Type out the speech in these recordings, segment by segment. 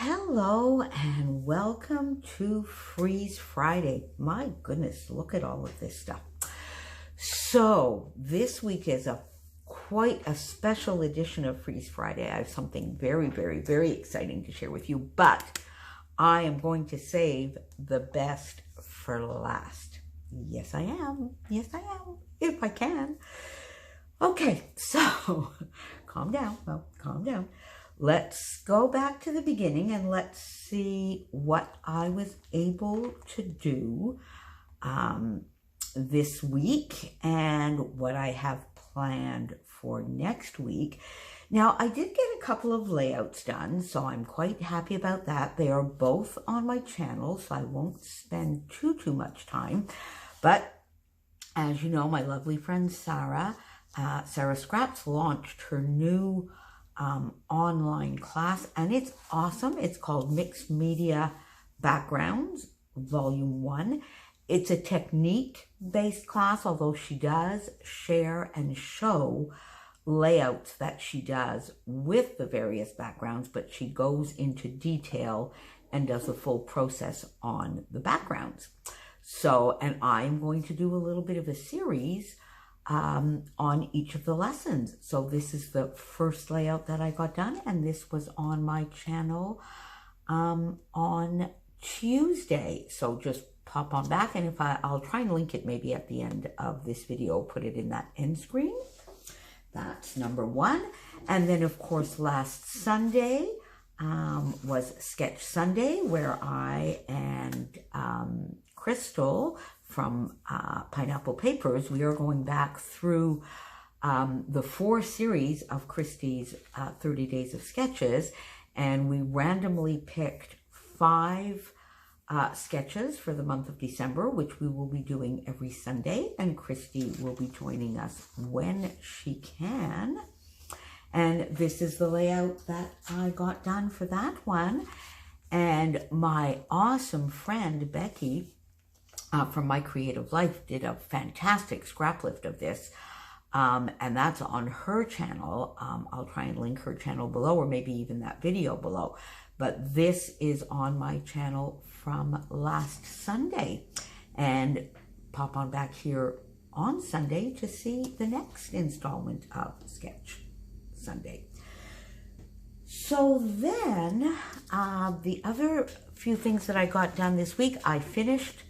Hello and welcome to Freeze Friday. My goodness, look at all of this stuff. So this week is quite a special edition of Freeze Friday. I have something very, very, very exciting to share with you, but I am going to save the best for last. Yes, I am. Yes, I am, if I can. Okay, so calm down. Well, calm down. Let's go back to the beginning and let's see what I was able to do this week and what I have planned for next week. Now, I did get a couple of layouts done, so I'm quite happy about that. They are both on my channel, so I won't spend too much time. But as you know, my lovely friend Sarah Scraps launched her new online class, and it's awesome. It's called Mixed Media Backgrounds Volume 1. It's a technique-based class, although she does share and show layouts that she does with the various backgrounds, but she goes into detail and does a full process on the backgrounds. So, and I'm going to do a little bit of a series on each of the lessons. So this is the first layout that I got done, and this was on my channel on Tuesday. So just pop on back, and I'll try and link it maybe at the end of this video, put it in that end screen. That's number one. And then of course last Sunday was Sketch Sunday, where I and Crystal from Pineapple Papers, we are going back through the 4 series of Christie's 30 Days of Sketches, and we randomly picked 5 sketches for the month of December, which we will be doing every Sunday, and Christy will be joining us when she can. And this is the layout that I got done for that one. And my awesome friend Becky from My Creative Life did a fantastic scrap lift of this, and that's on her channel. I'll try and link her channel below, or maybe even that video below, but this is on my channel from last Sunday, and pop on back here on Sunday to see the next installment of Sketch Sunday. So then the other few things that I got done this week, I finished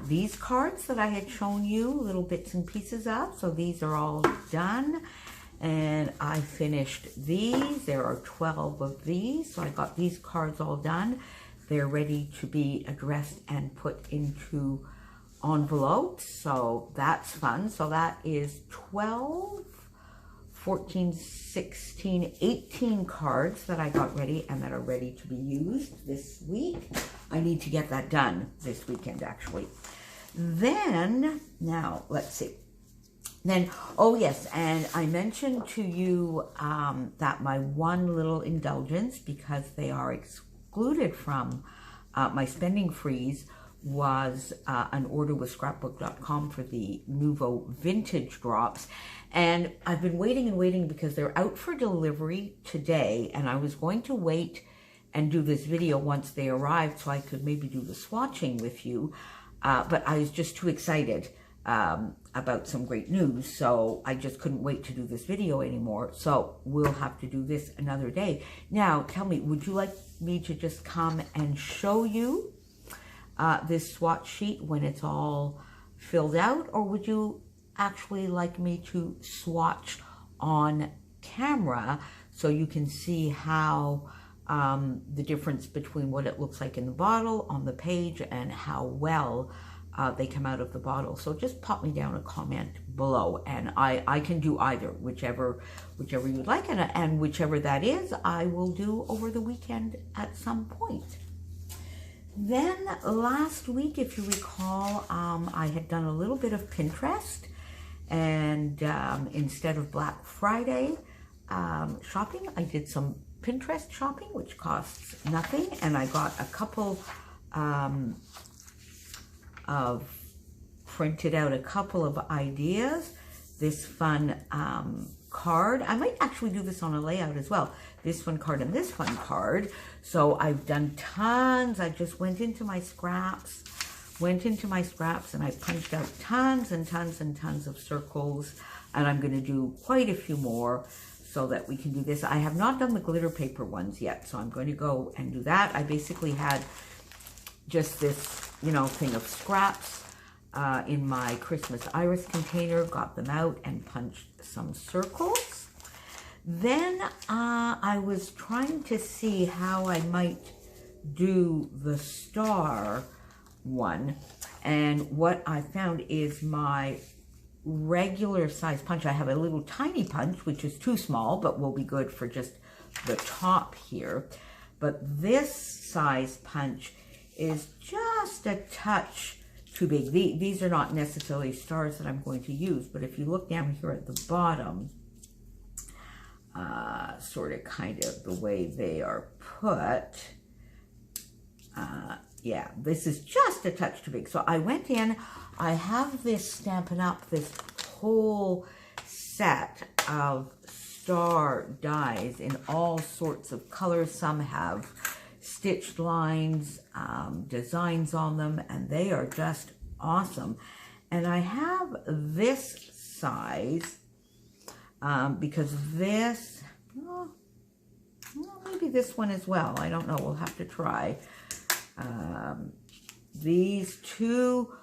these cards that I had shown you little bits and pieces of. So these are all done, and I finished these. There are 12 of these, so I got these cards all done. They're ready to be addressed and put into envelopes, so that's fun. So that is 12, 14, 16, 18 cards that I got ready and that are ready to be used this week. I need to get that done this weekend, actually. Then, now, let's see. Then, oh yes, and I mentioned to you that my one little indulgence, because they are excluded from my spending freeze, was an order with scrapbook.com for the Nouveau Vintage Drops. And I've been waiting and waiting because they're out for delivery today, and I was going to wait and do this video once they arrived so I could maybe do the swatching with you, but I was just too excited about some great news, so I just couldn't wait to do this video anymore. So we'll have to do this another day. Now tell me, would you like me to just come and show you this swatch sheet when it's all filled out, or would you actually like me to swatch on camera so you can see how the difference between what it looks like in the bottle on the page and how well they come out of the bottle? So just pop me down a comment below, and I can do either, whichever you'd like, and whichever that is, I will do over the weekend at some point. Then last week, if you recall, I had done a little bit of Pinterest, and instead of Black Friday shopping, I did some Pinterest shopping, which costs nothing, and I got a couple printed out a couple of ideas. This fun card. I might actually do this on a layout as well. This one card and this one card. So I've done tons. I just went into my scraps and I punched out tons and tons and tons of circles. And I'm going to do quite a few more so that we can do this. I have not done the glitter paper ones yet, so I'm going to go and do that. I basically had just this, you know, thing of scraps in my Christmas iris container, got them out and punched some circles. Then I was trying to see how I might do the star one, and what I found is my regular size punch. I have a little tiny punch, which is too small, but will be good for just the top here. But this size punch is just a touch too big. These are not necessarily stars that I'm going to use, but if you look down here at the bottom, sort of kind of the way they are put, yeah, this is just a touch too big. So I went in, I have this Stampin' Up, this whole set of star dies in all sorts of colors. Some have stitched lines, designs on them, and they are just awesome. And I have this size because this, well, maybe this one as well. I don't know. We'll have to try. These two,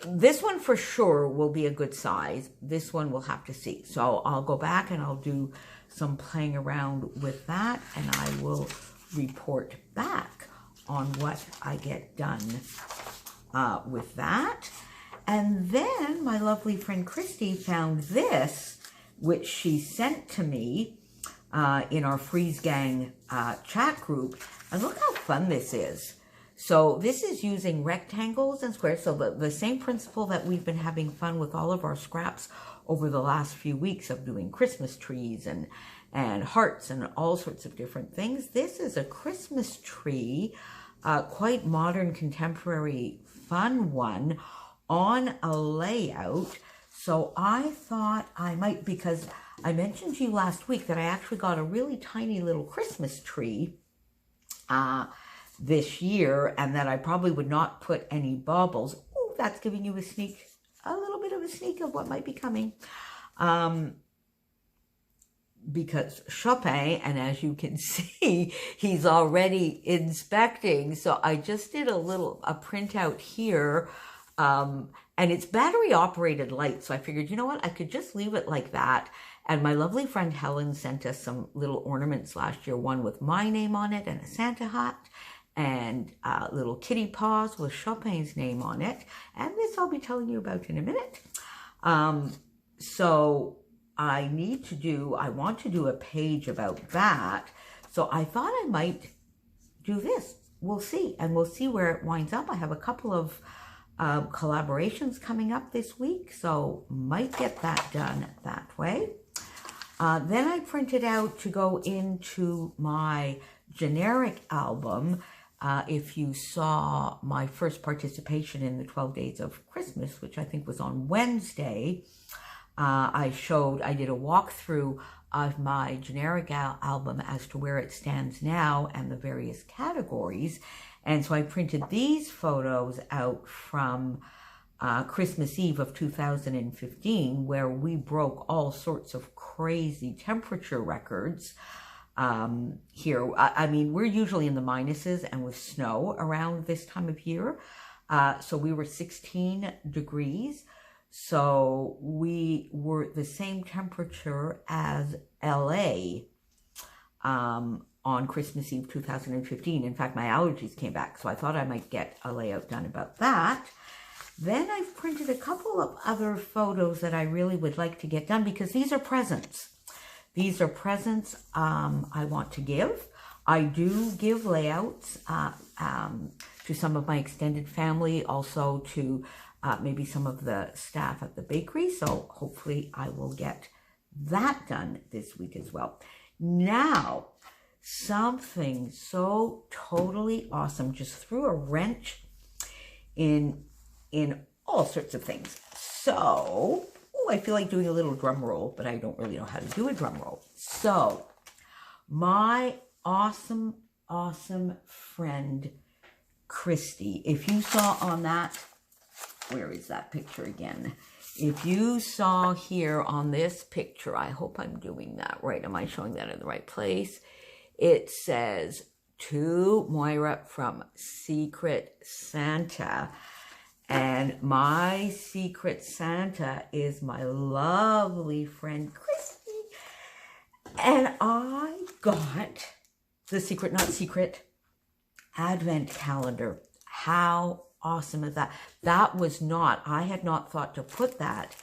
this one for sure will be a good size. This one we'll have to see. So I'll go back and I'll do some playing around with that, and I will report back on what I get done with that. And then my lovely friend Christy found this, which she sent to me in our Freeze Gang chat group. And look how fun this is. So this is using rectangles and squares. So the same principle that we've been having fun with all of our scraps over the last few weeks of doing Christmas trees and hearts and all sorts of different things. This is a Christmas tree, quite modern, contemporary, fun one on a layout. So I thought I might, because I mentioned to you last week that I actually got a really tiny little Christmas tree this year, and that I probably would not put any baubles. Oh, that's giving you a little bit of a sneak of what might be coming. Because Chopin, and as you can see, he's already inspecting. So I just did a printout here, and it's battery operated light. So I figured, you know what, I could just leave it like that. And my lovely friend Helen sent us some little ornaments last year, one with my name on it and a Santa hat, and little kitty paws with Chopin's name on it. And this I'll be telling you about in a minute. So I want to do a page about that. So I thought I might do this. We'll see. And we'll see where it winds up. I have a couple of collaborations coming up this week, so might get that done that way. Then I printed out to go into my generic album. If you saw my first participation in the 12 Days of Christmas, which I think was on Wednesday, I did a walkthrough of my generic album as to where it stands now and the various categories. And so I printed these photos out from Christmas Eve of 2015, where we broke all sorts of crazy temperature records. Here, I mean, we're usually in the minuses and with snow around this time of year. So we were 16 degrees. So we were the same temperature as LA on Christmas Eve 2015. In fact, my allergies came back, so I thought I might get a layout done about that. Then I've printed a couple of other photos that I really would like to get done, because these are presents. These are presents I want to give. I do give layouts to some of my extended family, also to maybe some of the staff at the bakery. So hopefully I will get that done this week as well. Now, something so totally awesome just threw a wrench in all sorts of things. So I feel like doing a little drum roll, but I don't really know how to do a drum roll. So, my awesome, awesome friend, Christy, if you saw on that, where is that picture again? If you saw here on this picture, I hope I'm doing that right. Am I showing that in the right place? It says, to Moira from Secret Santa. And my Secret Santa is my lovely friend, Christy. And I got the Secret Not Secret Advent calendar. How awesome is that? That was not, I had not thought to put that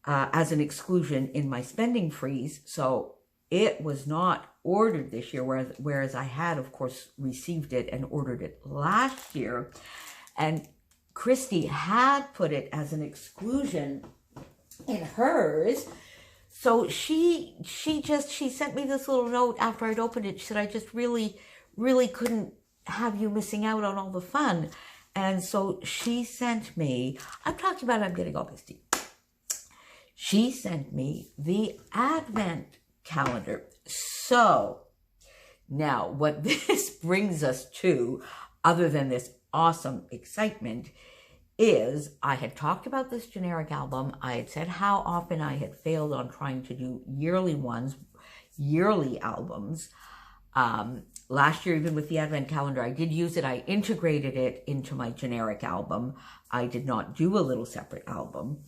as an exclusion in my spending freeze. So it was not ordered this year, whereas I had, of course, received it and ordered it last year. And Christy had put it as an exclusion in hers. So she sent me this little note after I'd opened it. She said, I just really couldn't have you missing out on all the fun. And so she sent me, I'm talking about, I'm getting all misty. She sent me the Advent calendar. So now what this brings us to, other than this awesome excitement, is I had talked about this generic album. I had said how often I had failed on trying to do yearly albums. Last year, even with the Advent calendar, I did use it. I integrated it into my generic album. I did not do a little separate album.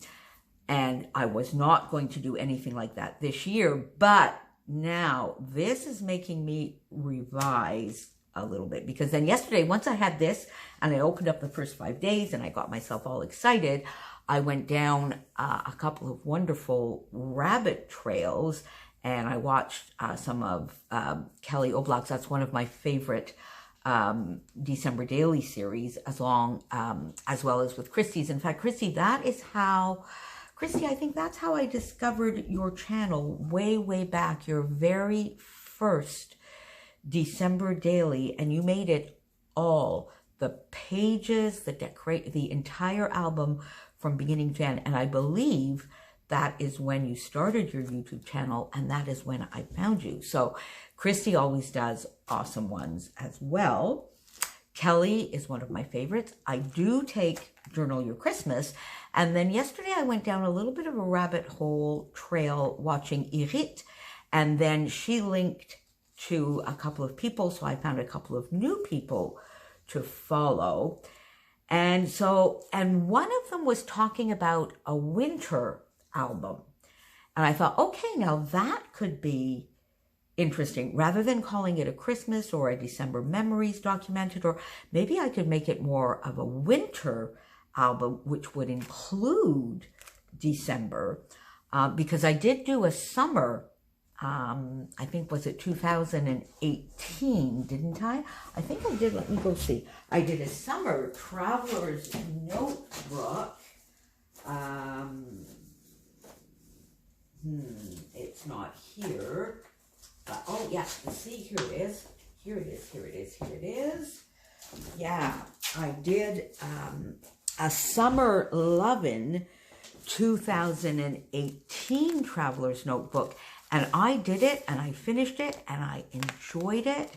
And I was not going to do anything like that this year. But now this is making me revise a little bit. Because then yesterday, once I had this and I opened up the first 5 days and I got myself all excited, I went down a couple of wonderful rabbit trails. And I watched some of Kelly Oblak's. That's one of my favorite December Daily series, as well as with Christy's. In fact, Christy, I think that's how I discovered your channel way back, your very first December Daily, and you made it all, the pages, the entire album from beginning to end. And I believe that is when you started your YouTube channel, and that is when I found you. So Christy always does awesome ones as well. Kelly is one of my favorites. I do take Journal Your Christmas. And then yesterday I went down a little bit of a rabbit hole trail watching Irit. And then she linked to a couple of people. So I found a couple of new people to follow. And one of them was talking about a winter album. And I thought, okay, now that could be interesting. Rather than calling it a Christmas or a December Memories documented, or maybe I could make it more of a winter album, which would include December, because I did do a summer, I think, was it 2018, didn't I? I think I did. Let me go see. I did a summer traveler's notebook. It's not here, but oh yeah, see, here it is. Yeah, I did a Summer Lovin' 2018 Traveler's Notebook, and I did it, and I finished it, and I enjoyed it,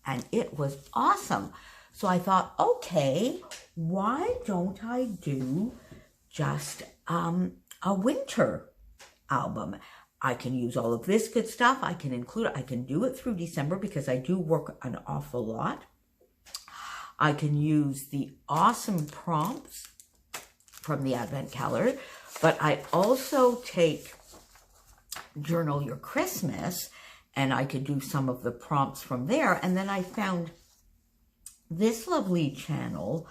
and it was awesome. So I thought, okay, why don't I do just a winter album? I can use all of this good stuff. I can do it through December because I do work an awful lot. I can use the awesome prompts from the Advent calendar, but I also take Journal Your Christmas, and I could do some of the prompts from there. And then I found this lovely channel,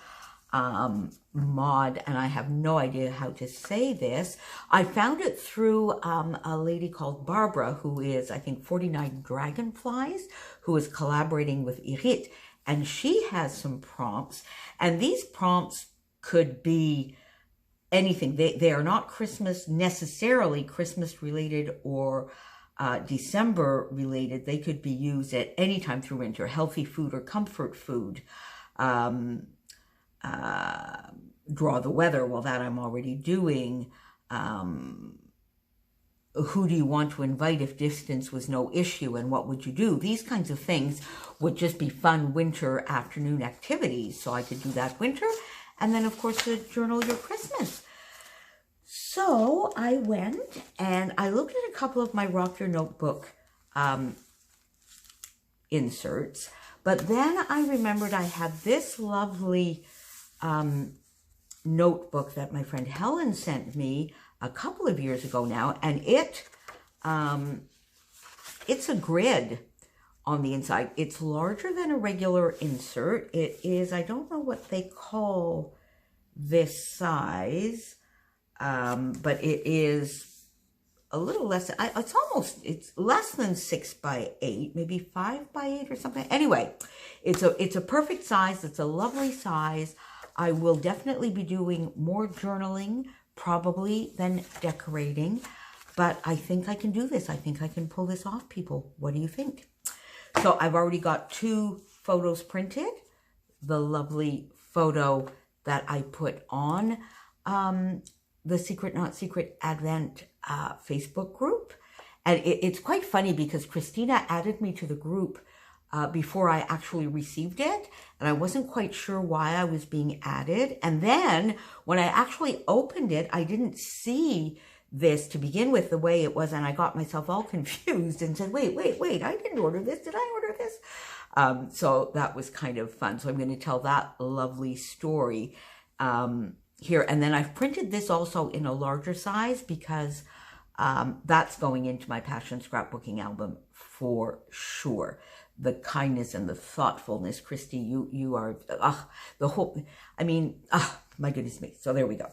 Maud, and I have no idea how to say this. I found it through a lady called Barbara, who is, I think, 49 Dragonflies, who is collaborating with Irit, and she has some prompts, and these prompts could be anything. They are not necessarily Christmas related or December related. They could be used at any time through winter. Healthy food or comfort food. Draw the weather. Well, that I'm already doing. who do you want to invite if distance was no issue, and what would you do? These kinds of things would just be fun winter afternoon activities. So I could do that winter. And then, of course, the Journal Your Christmas. So I went and I looked at a couple of my Rock Your Notebook inserts. But then I remembered I had this lovely notebook that my friend Helen sent me a couple of years ago now, and it's a grid on the inside. It's larger than a regular insert. It is, I don't know what they call this size, but it is a little less, it's less than 6 by 8, maybe 5 by 8 or something. Anyway, it's a perfect size. It's a lovely size. I will definitely be doing more journaling probably than decorating, but I think I can do this. I think I can pull this off, people. What do you think? So I've already got 2 photos printed. The lovely photo that I put on the Secret Not Secret Advent Facebook group. And it's quite funny because Christina added me to the group before I actually received it. And I wasn't quite sure why I was being added. And then when I actually opened it, I didn't see this to begin with the way it was. And I got myself all confused and said, wait, I didn't order this. Did I order this? So that was kind of fun. So I'm going to tell that lovely story here. And then I've printed this also in a larger size because that's going into my Passion Scrapbooking album for sure. The kindness and the thoughtfulness, Christy, you are, the whole, my goodness me. So there we go.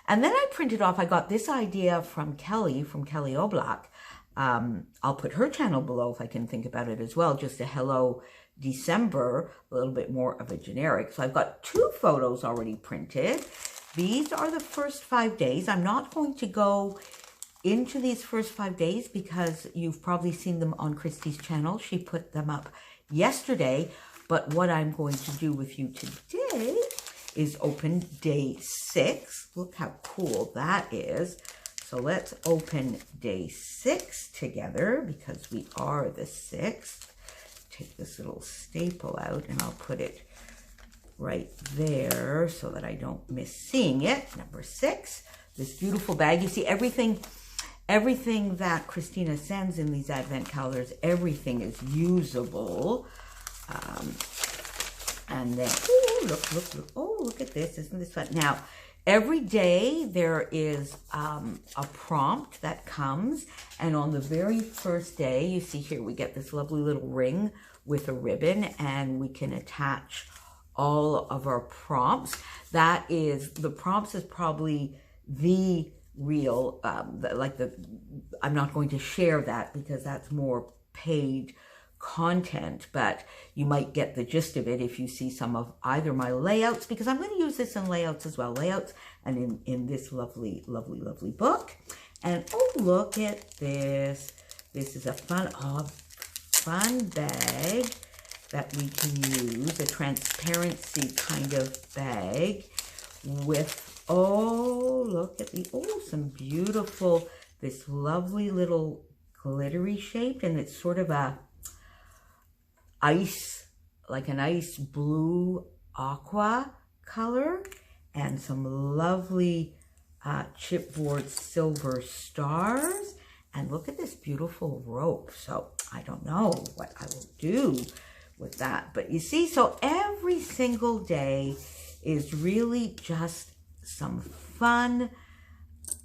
And then I printed off, I got this idea from Kelly Oblak. I'll put her channel below if I can think about it as well. Just a Hello December, a little bit more of a generic. So I've got 2 photos already printed. These are the first 5 days. I'm not going to go into these first 5 days because you've probably seen them on Christy's channel. She put them up yesterday. But what I'm going to do with you today is open day 6. Look how cool that is. So let's open day 6 together because we are the 6th. Take this little staple out and I'll put it right there so that I don't miss seeing it. Number 6, this beautiful bag. You see everything that Christina sends in these advent calendars, everything is usable. And then, look at this. Isn't this fun? Now, every day there is a prompt that comes. And on the very first day, you see here, we get this lovely little ring with a ribbon and we can attach all of our prompts. The prompts is probably the real, I'm not going to share that because that's more paid content, but you might get the gist of it if you see some of either my layouts, because I'm going to use this in layouts as well, and in this lovely book. And oh, look at this. This is a fun bag that we can use, a transparency kind of bag with, oh, look at some beautiful, this lovely little glittery shape, and it's sort of a like an ice blue aqua color, and some lovely chipboard silver stars. And look at this beautiful rope. So I don't know what I will do with that, but you see, so every single day is really just some fun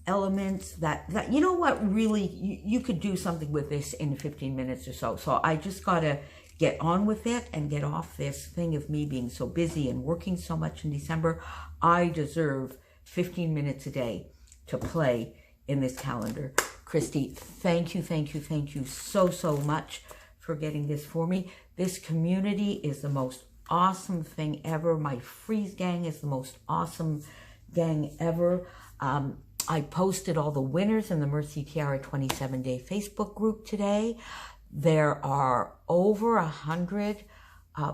elements that you know what, really you could do something with this in 15 minutes or so. So I just gotta get on with it and get off this thing of me being so busy and working so much in December. I deserve 15 minutes a day to play in this calendar. Christy, thank you so much for getting this for me. This community is the most awesome thing ever. My Freeze gang is the most awesome gang ever. I posted all the winners in the Mercy Tiara 27-day Facebook group today. There are over 100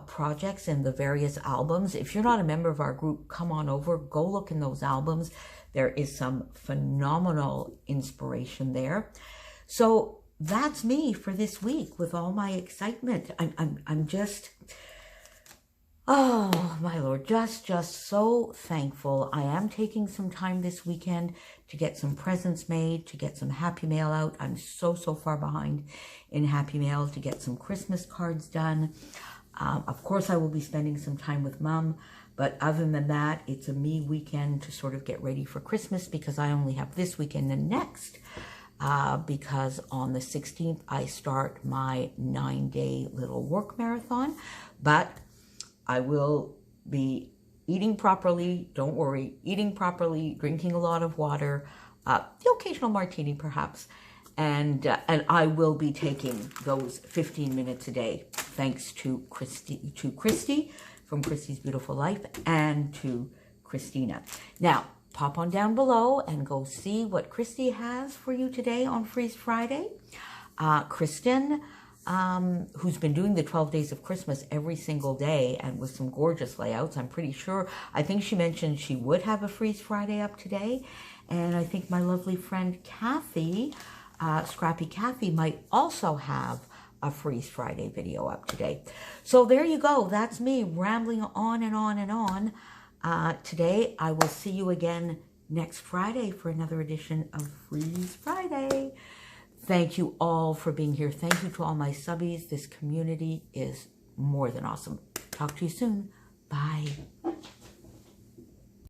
projects in the various albums. If you're not a member of our group, come on over, go look in those albums. There is some phenomenal inspiration there. So that's me for this week with all my excitement. I'm just, oh my Lord, just so thankful. I am taking some time this weekend to get some presents made, to get some Happy Mail out. I'm so far behind in Happy Mail to get some Christmas cards done. Of course, I will be spending some time with Mom, but other than that, it's a me weekend to sort of get ready for Christmas because I only have this weekend and next. Because on the 16th, I start my 9-day little work marathon, but I will be eating properly, don't worry, eating properly, drinking a lot of water, the occasional martini perhaps, and I will be taking those 15 minutes a day, thanks to Christy from Christy's Beautiful Life and to Christina. Now, pop on down below and go see what Christy has for you today on Freeze Friday. Kristen, who's been doing the 12 Days of Christmas every single day and with some gorgeous layouts. I'm pretty sure, I think she mentioned she would have a Freeze Friday up today. And I think my lovely friend Kathy, Scrappy Kathy, might also have a Freeze Friday video up today. So there you go. That's me rambling on and on and on. Today, I will see you again next Friday for another edition of Freeze Friday. Thank you all for being here. Thank you to all my subbies. This community is more than awesome. Talk to you soon. Bye.